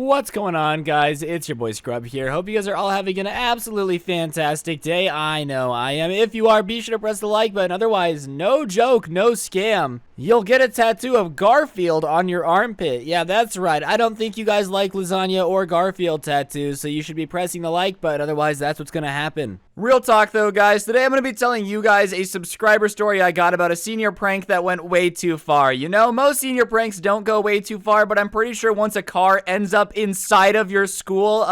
What's going on, guys? It's your boy Scrub here. Hope you guys are all having an absolutely fantastic day. I know I am. If you are, be sure to press the like button. Otherwise, no joke, no scam. You'll get a tattoo of Garfield on your armpit. Yeah, that's right. I don't think you guys like lasagna or Garfield tattoos, so you should be pressing the like button. Otherwise, that's what's gonna happen. Real talk though, guys. Today I'm gonna be telling you guys a subscriber story I got about a senior prank that went way too far. You know, most senior pranks don't go way too far, but I'm pretty sure once a car ends up inside of your school,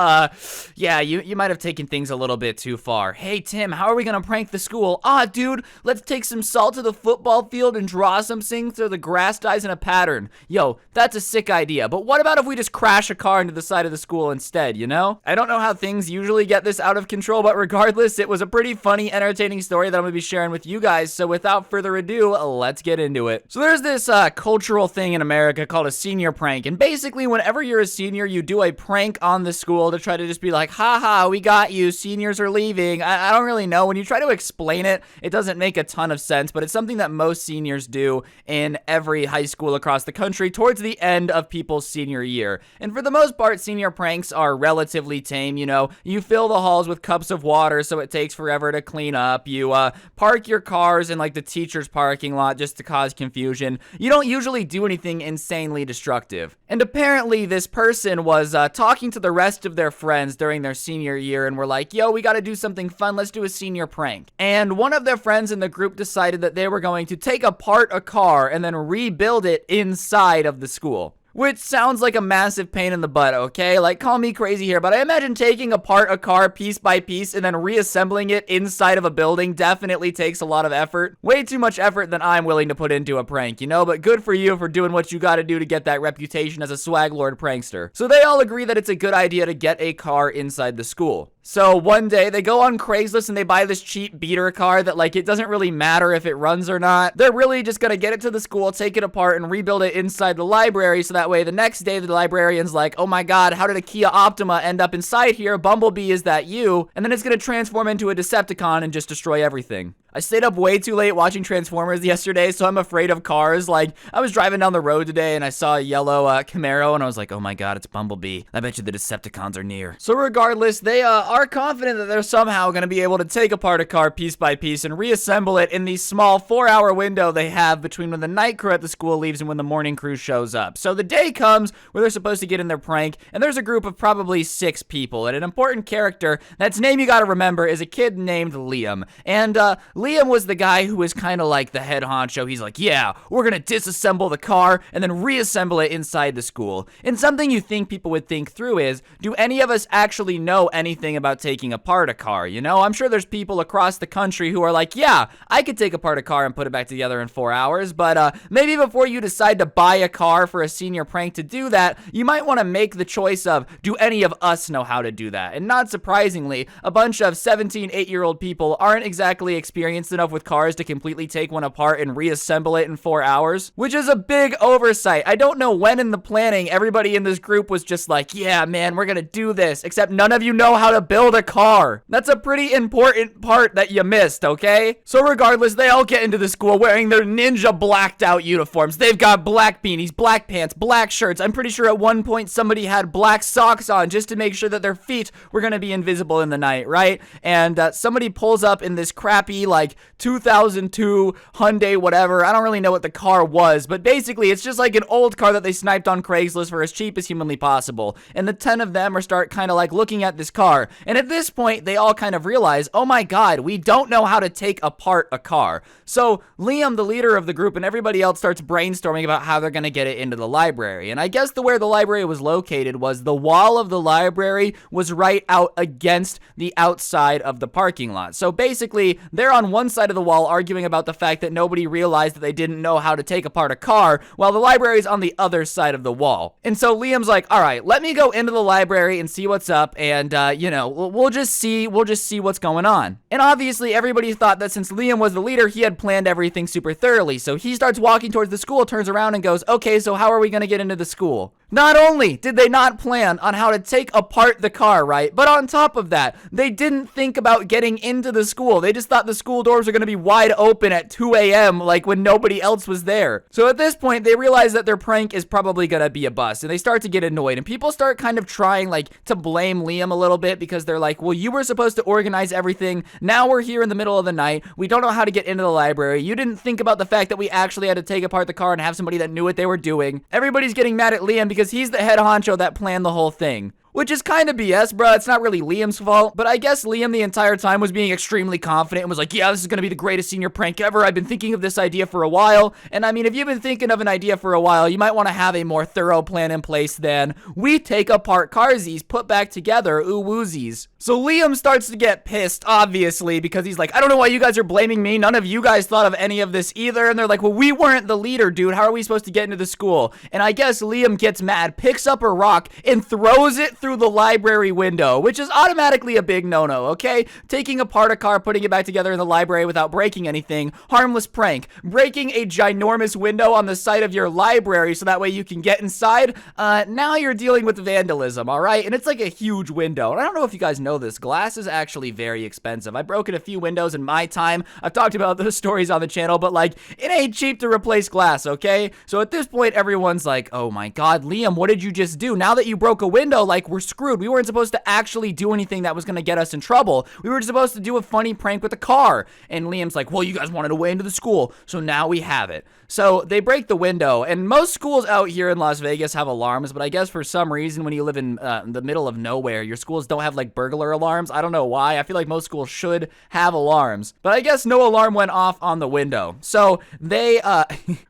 yeah, you might have taken things a little bit too far. Hey, Tim, how are we gonna prank the school? Dude, let's take some salt to the football field and draw something so the grass dies in a pattern. Yo, that's a sick idea, but what about if we just crash a car into the side of the school instead, you know? I don't know how things usually get this out of control, but regardless, it was a pretty funny, entertaining story that I'm gonna be sharing with you guys, so without further ado, let's get into it. So there's this cultural thing in America called a senior prank, and basically whenever you're a senior, you do a prank on the school to try to just be like, haha, we got you, seniors are leaving. I don't really know. When you try to explain it, it doesn't make a ton of sense, but it's something that most seniors do in every high school across the country towards the end of people's senior year. And for the most part, senior pranks are relatively tame. You know, you fill the halls with cups of water so it takes forever to clean up. You park your cars in like the teacher's parking lot just to cause confusion. You don't usually do anything insanely destructive. And apparently this person was talking to the rest of their friends during their senior year and were like, yo, we gotta do something fun, let's do a senior prank. And one of their friends in the group decided that they were going to take apart a car and then rebuild it inside of the school. Which sounds like a massive pain in the butt, okay? Like, call me crazy here, but I imagine taking apart a car piece by piece and then reassembling it inside of a building definitely takes a lot of effort. Way too much effort than I'm willing to put into a prank, you know? But good for you for doing what you gotta do to get that reputation as a swag lord prankster. So they all agree that it's a good idea to get a car inside the school. So one day they go on Craigslist and they buy this cheap beater car that like it doesn't really matter if it runs or not. They're really just gonna get it to the school, take it apart and rebuild it inside the library so that way the next day the librarian's like, oh my god, how did a Kia Optima end up inside here? Bumblebee, is that you? And then it's gonna transform into a Decepticon and just destroy everything. I stayed up way too late watching Transformers yesterday, so I'm afraid of cars. Like, I was driving down the road today and I saw a yellow Camaro and I was like, oh my god, it's Bumblebee. I bet you the Decepticons are near. So regardless, they are confident that they're somehow going to be able to take apart a car piece by piece and reassemble it in the small 4-hour window they have between when the night crew at the school leaves and when the morning crew shows up. So the day comes where they're supposed to get in their prank, and there's a group of probably 6 people, and an important character, that's name you gotta remember, is a kid named Liam. And Liam was the guy who was kind of like the head honcho. He's like, yeah, we're gonna disassemble the car and then reassemble it inside the school. And something you think people would think through is, do any of us actually know anything about taking apart a car? You know, I'm sure there's people across the country who are like, yeah, I could take apart a car and put it back together in 4 hours, but maybe before you decide to buy a car for a senior prank to do that, you might want to make the choice of, do any of us know how to do that? And not surprisingly, a bunch of 17, 8-year-old people aren't exactly experienced enough with cars to completely take one apart and reassemble it in 4 hours, which is a big oversight. I don't know when in the planning everybody in this group was just like, yeah, man, we're gonna do this, except none of you know how to build a car. That's a pretty important part that you missed, okay? So regardless, they all get into the school wearing their ninja blacked out uniforms. They've got black beanies, black pants, black shirts. I'm pretty sure at one point somebody had black socks on just to make sure that their feet were gonna be invisible in the night, right? And somebody pulls up in this crappy, like, 2002 Hyundai whatever. I don't really know what the car was, but basically it's just like an old car that they sniped on Craigslist for as cheap as humanly possible. And the 10 of them start kind of like looking at this car. And at this point, they all kind of realize, oh my god, we don't know how to take apart a car. So Liam, the leader of the group, and everybody else starts brainstorming about how they're going to get it into the library. And I guess where the library was located was the wall of the library was right out against the outside of the parking lot. So basically, they're on one side of the wall arguing about the fact that nobody realized that they didn't know how to take apart a car, while the library's on the other side of the wall. And so Liam's like, all right, let me go into the library and see what's up, and you know, we'll just see what's going on. And obviously everybody thought that since Liam was the leader, he had planned everything super thoroughly. So he starts walking towards the school, turns around and goes, okay, so how are we gonna get into the school? Not only did they not plan on how to take apart the car, right, but on top of that, they didn't think about getting into the school. They just thought the school school doors are going to be wide open at 2 a.m. like when nobody else was there. So at this point, they realize that their prank is probably going to be a bust, and they start to get annoyed, and people start kind of trying like to blame Liam a little bit because they're like, well, you were supposed to organize everything. Now we're here in the middle of the night. We don't know how to get into the library. You didn't think about the fact that we actually had to take apart the car and have somebody that knew what they were doing. Everybody's getting mad at Liam because he's the head honcho that planned the whole thing. Which is kind of BS, bro. It's not really Liam's fault. But I guess Liam the entire time was being extremely confident and was like, yeah, this is going to be the greatest senior prank ever. I've been thinking of this idea for a while. And I mean, if you've been thinking of an idea for a while, you might want to have a more thorough plan in place than we take apart carsies, put back together, ooh woozies. So Liam starts to get pissed, obviously, because he's like, I don't know why you guys are blaming me. None of you guys thought of any of this either. And they're like, well, we weren't the leader, dude. How are we supposed to get into the school? And I guess Liam gets mad, picks up a rock, and throws it through the library window, which is automatically a big no-no, okay? Taking apart a car, putting it back together in the library without breaking anything, harmless prank. Breaking a ginormous window on the side of your library so that way you can get inside, now you're dealing with vandalism, all right? And it's like a huge window. And I don't know if you guys know this, glass is actually very expensive. I've broken a few windows in my time. I've talked about those stories on the channel, but like, it ain't cheap to replace glass, okay? So at this point, everyone's like, oh my God, Liam, what did you just do? Now that you broke a window, like, we're screwed. We weren't supposed to actually do anything that was going to get us in trouble. We were supposed to do a funny prank with the car. And Liam's like, well, you guys wanted a way into the school, so now we have it. So they break the window, and most schools out here in Las Vegas have alarms, but I guess for some reason when you live in the middle of nowhere, your schools don't have like burglar alarms. I don't know why. I feel like most schools should have alarms, but I guess no alarm went off on the window. So they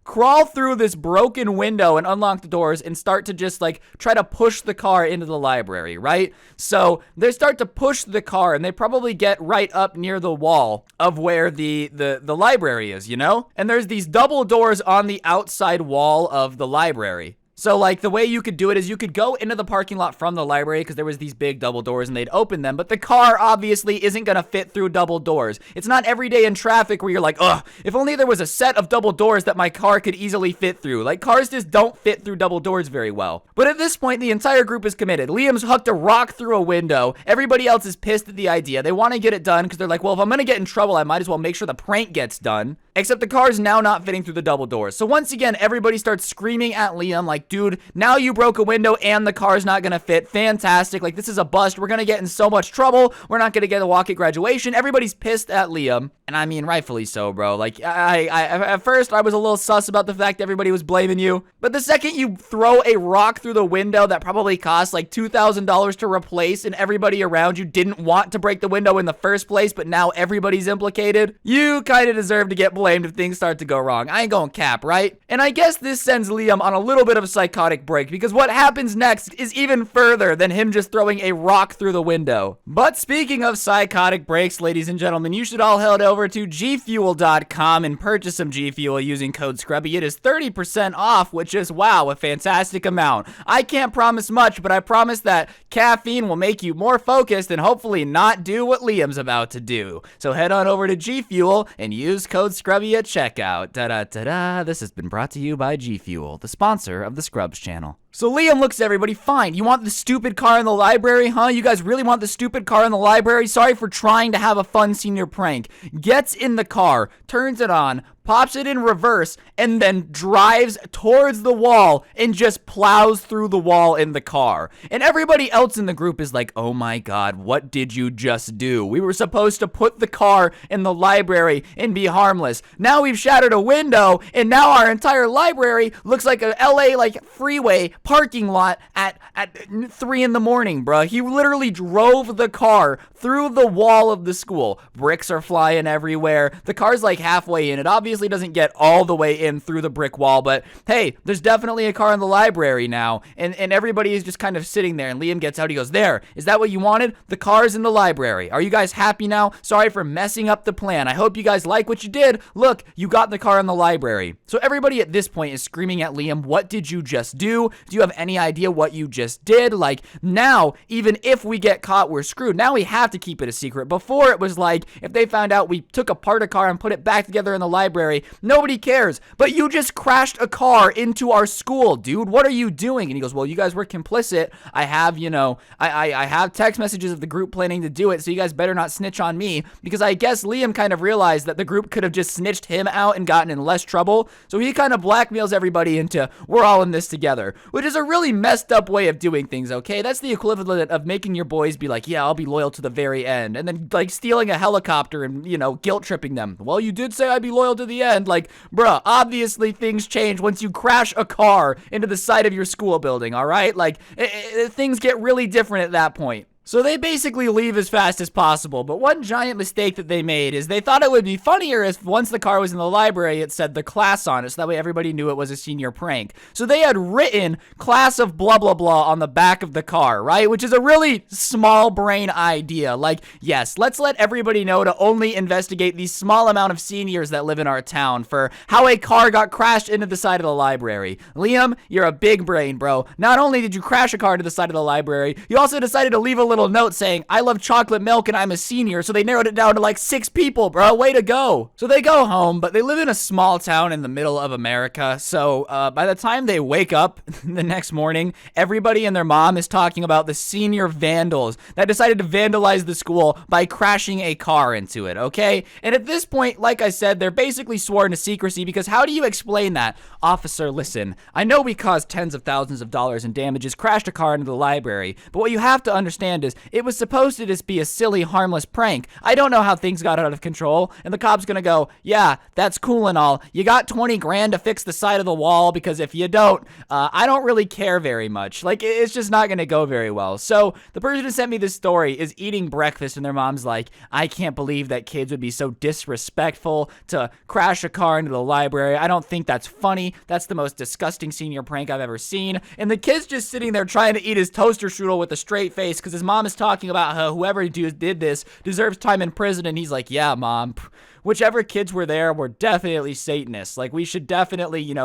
crawl through this broken window and unlock the doors and start to just like try to push the car into the library, right? So they start to push the car, and they probably get right up near the wall of where the library is, you know? And there's these double doors on the outside wall of the library. So, like, the way you could do it is you could go into the parking lot from the library because there was these big double doors and they'd open them, but the car obviously isn't going to fit through double doors. It's not every day in traffic where you're like, ugh, if only there was a set of double doors that my car could easily fit through. Like, cars just don't fit through double doors very well. But at this point, the entire group is committed. Liam's hucked a rock through a window. Everybody else is pissed at the idea. They want to get it done because they're like, well, if I'm going to get in trouble, I might as well make sure the prank gets done. Except the car's now not fitting through the double doors. So once again, everybody starts screaming at Liam like, dude, now you broke a window and the car's not gonna fit. Fantastic. Like, this is a bust. We're gonna get in so much trouble. We're not gonna get a walk at graduation. Everybody's pissed at Liam. And I mean, rightfully so, bro. Like, I at first, I was a little sus about the fact that everybody was blaming you. But the second you throw a rock through the window that probably cost like $2,000 to replace and everybody around you didn't want to break the window in the first place, but now everybody's implicated, you kind of deserve to get blamed if things start to go wrong. I ain't gonna cap, right? And I guess this sends Liam on a little bit of a psychotic break because what happens next is even further than him just throwing a rock through the window. But speaking of psychotic breaks, ladies and gentlemen, you should all head over to gfuel.com and purchase some G Fuel using code Scrubby. It is 30% off, which is, wow, a fantastic amount. I can't promise much, but I promise that caffeine will make you more focused and hopefully not do what Liam's about to do. So head on over to G Fuel and use code Scrubby at checkout. Da-da-da-da. This has been brought to you by G Fuel, the sponsor of the Scrubs channel. So Liam looks at everybody, fine, you want the stupid car in the library, huh? You guys really want the stupid car in the library? Sorry for trying to have a fun senior prank. Gets in the car, turns it on, pops it in reverse, and then drives towards the wall and just plows through the wall in the car. And everybody else in the group is like, oh my God, what did you just do? We were supposed to put the car in the library and be harmless. Now we've shattered a window, and now our entire library looks like a LA like freeway parking lot at 3 in the morning, bruh. He literally drove the car through the wall of the school. Bricks are flying everywhere. The car's like halfway in. It obviously doesn't get all the way in through the brick wall, but hey, there's definitely a car in the library now, and everybody is just kind of sitting there, and Liam gets out. He goes, there, is that what you wanted? The car's in the library. Are you guys happy now? Sorry for messing up the plan. I hope you guys like what you did. Look, you got the car in the library. So everybody at this point is screaming at Liam, what did you just do? Do you have any idea what you just did? Like, now, even if we get caught, we're screwed. Now we have to keep it a secret. Before, it was like, if they found out we took apart a car and put it back together in the library, nobody cares. But you just crashed a car into our school, dude. What are you doing? And he goes, well, you guys were complicit. I have, I have text messages of the group planning to do it, so you guys better not snitch on me, because I guess Liam kind of realized that the group could have just snitched him out and gotten in less trouble, so he kind of blackmails everybody into, we're all in this together, which is a really messed up way of doing things, okay? That's the equivalent of making your boys be like, yeah, I'll be loyal to the very end, and then, like, stealing a helicopter and, guilt tripping them. Well, you did say I'd be loyal to the end. Like, bruh, obviously things change once you crash a car into the side of your school building, all right? Like, things get really different at that point. So they basically leave as fast as possible, but one giant mistake that they made is they thought it would be funnier if once the car was in the library, it said the class on it, so that way everybody knew it was a senior prank. So they had written class of blah blah blah on the back of the car, right? Which is a really small brain idea. Like, yes, let's let everybody know to only investigate the small amount of seniors that live in our town for how a car got crashed into the side of the library. Liam, you're a big brain, bro. Not only did you crash a car to the side of the library, you also decided to leave a little note saying, I love chocolate milk and I'm a senior, so they narrowed it down to like 6 people, bro. Way to go. So they go home, but they live in a small town in the middle of America, so by the time they wake up the next morning, everybody and their mom is talking about the senior vandals that decided to vandalize the school by crashing a car into it, okay? And at this point, like I said, they're basically sworn to secrecy, because how do you explain that? Officer, listen, I know we caused tens of thousands of dollars in damages, crashed a car into the library, but what you have to understand is it was supposed to just be a silly, harmless prank. I don't know how things got out of control, and the cop's gonna go, yeah, that's cool and all. You got 20 grand to fix the side of the wall, because if you don't, I don't really care very much. Like, it's just not gonna go very well. So the person who sent me this story is eating breakfast, and their mom's like, I can't believe that kids would be so disrespectful to crash a car into the library. I don't think that's funny. That's the most disgusting senior prank I've ever seen. And the kid's just sitting there trying to eat his toaster strudel with a straight face, because his mom is talking about how whoever did this deserves time in prison, and he's like, yeah, mom, whichever kids were there were definitely Satanists. Like, we should definitely,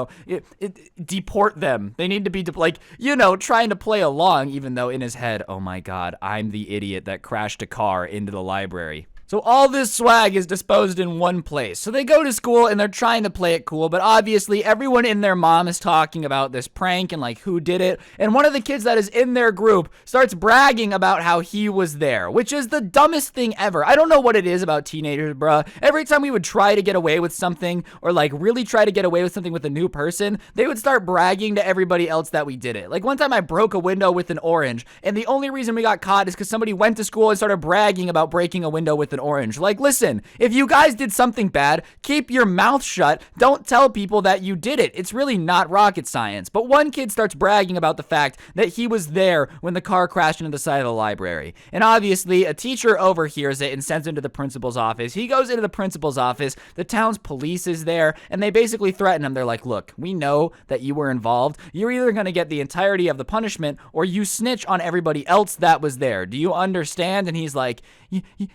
deport them. They need to be, trying to play along, even though in his head, oh my god, I'm the idiot that crashed a car into the library. So all this swag is disposed in one place. So they go to school and they're trying to play it cool, but obviously everyone in their mom is talking about this prank and like who did it. And one of the kids that is in their group starts bragging about how he was there, which is the dumbest thing ever. I don't know what it is about teenagers, bruh. Every time we would try to get away with something, or like really try to get away with something with a new person, they would start bragging to everybody else that we did it. Like, one time I broke a window with an orange, and the only reason we got caught is because somebody went to school and started bragging about breaking a window with an orange. Like, listen, if you guys did something bad, keep your mouth shut. Don't tell people that you did it. It's really not rocket science. But one kid starts bragging about the fact that he was there when the car crashed into the side of the library. And obviously, a teacher overhears it and sends him to the principal's office. He goes into the principal's office. The town's police is there, and they basically threaten him. They're like, look, we know that you were involved. You're either going to get the entirety of the punishment, or you snitch on everybody else that was there. Do you understand? And he's like,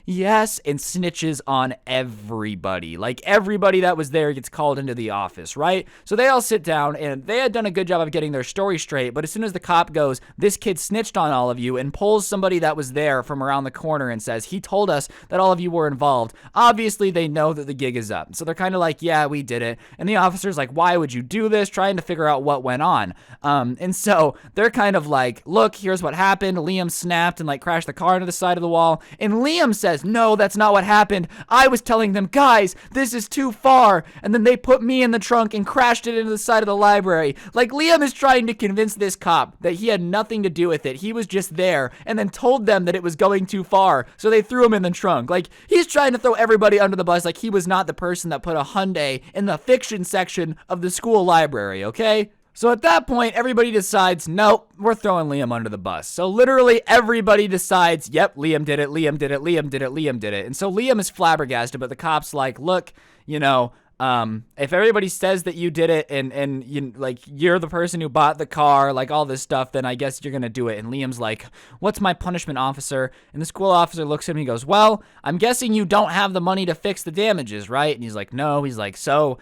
yes, and snitches on everybody. Like, everybody that was there gets called into the office, right? So they all sit down, and they had done a good job of getting their story straight, but as soon as the cop goes, this kid snitched on all of you, and pulls somebody that was there from around the corner and says, he told us that all of you were involved. Obviously, they know that the gig is up. So they're kind of like, yeah, we did it. And the officer's like, why would you do this? Trying to figure out what went on. And so they're kind of like, look, here's what happened. Liam snapped and like crashed the car into the side of the wall. And Liam says, no, that's not what happened. I was telling them, guys, this is too far. And then they put me in the trunk and crashed it into the side of the library. Like, Liam is trying to convince this cop that he had nothing to do with it. He was just there, and then told them that it was going too far. So they threw him in the trunk. Like, he's trying to throw everybody under the bus like he was not the person that put a Hyundai in the fiction section of the school library, okay? So at that point, everybody decides, nope, we're throwing Liam under the bus. So literally everybody decides, yep, Liam did it, Liam did it, Liam did it, Liam did it. And so Liam is flabbergasted, but the cop's like, look, if everybody says that you did it and you, like, you're the person who bought the car, like all this stuff, then I guess you're gonna do it. And Liam's like, what's my punishment, officer? And the school officer looks at him and he goes, well, I'm guessing you don't have the money to fix the damages, right? And he's like, no. He's like, so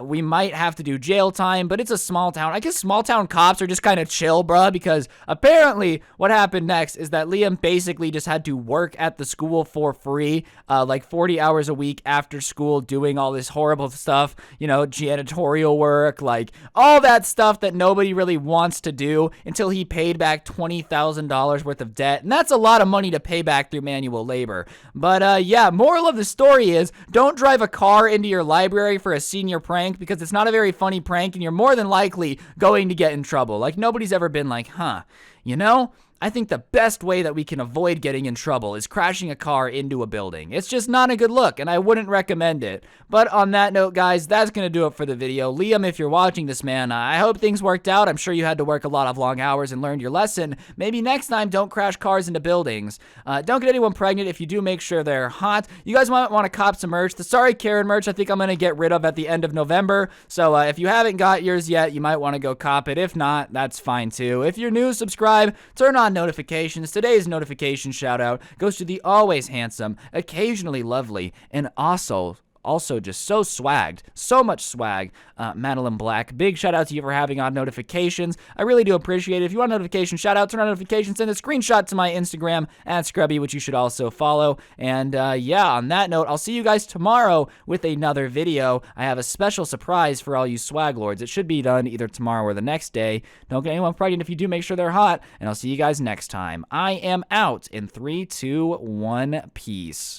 We might have to do jail time, but it's a small town. I guess small town cops are just kind of chill, bruh, because apparently what happened next is that Liam basically just had to work at the school for free, like 40 hours a week after school, doing all this horrible stuff, you know, janitorial work, like all that stuff that nobody really wants to do, until he paid back $20,000 worth of debt. And that's a lot of money to pay back through manual labor. But yeah, moral of the story is don't drive a car into your library for a senior prank, because it's not a very funny prank and you're more than likely going to get in trouble. Like, nobody's ever been like, you know, I think the best way that we can avoid getting in trouble is crashing a car into a building. It's just not a good look, and I wouldn't recommend it. But on that note, guys, that's going to do it for the video. Liam, if you're watching this, man, I hope things worked out. I'm sure you had to work a lot of long hours and learned your lesson. Maybe next time, don't crash cars into buildings. Don't get anyone pregnant. If you do, make sure they're hot. You guys might want to cop some merch. The Sorry Karen merch, I think I'm going to get rid of at the end of November. So if you haven't got yours yet, you might want to go cop it. If not, that's fine too. If you're new, subscribe, turn on notifications. Today's notification shout out goes to the always handsome, occasionally lovely, and also just so swagged, so much swag, Madeline Black. Big shout out to you for having on notifications. I really do appreciate it. If you want a notification shout out, turn on notifications, send a screenshot to my Instagram at Scrubby, which you should also follow. And yeah, on that note, I'll see you guys tomorrow with another video. I have a special surprise for all you swag lords. It should be done either tomorrow or the next day. Don't get anyone pregnant. If you do, make sure they're hot. And I'll see you guys next time. I am out in 3, 2, 1, peace.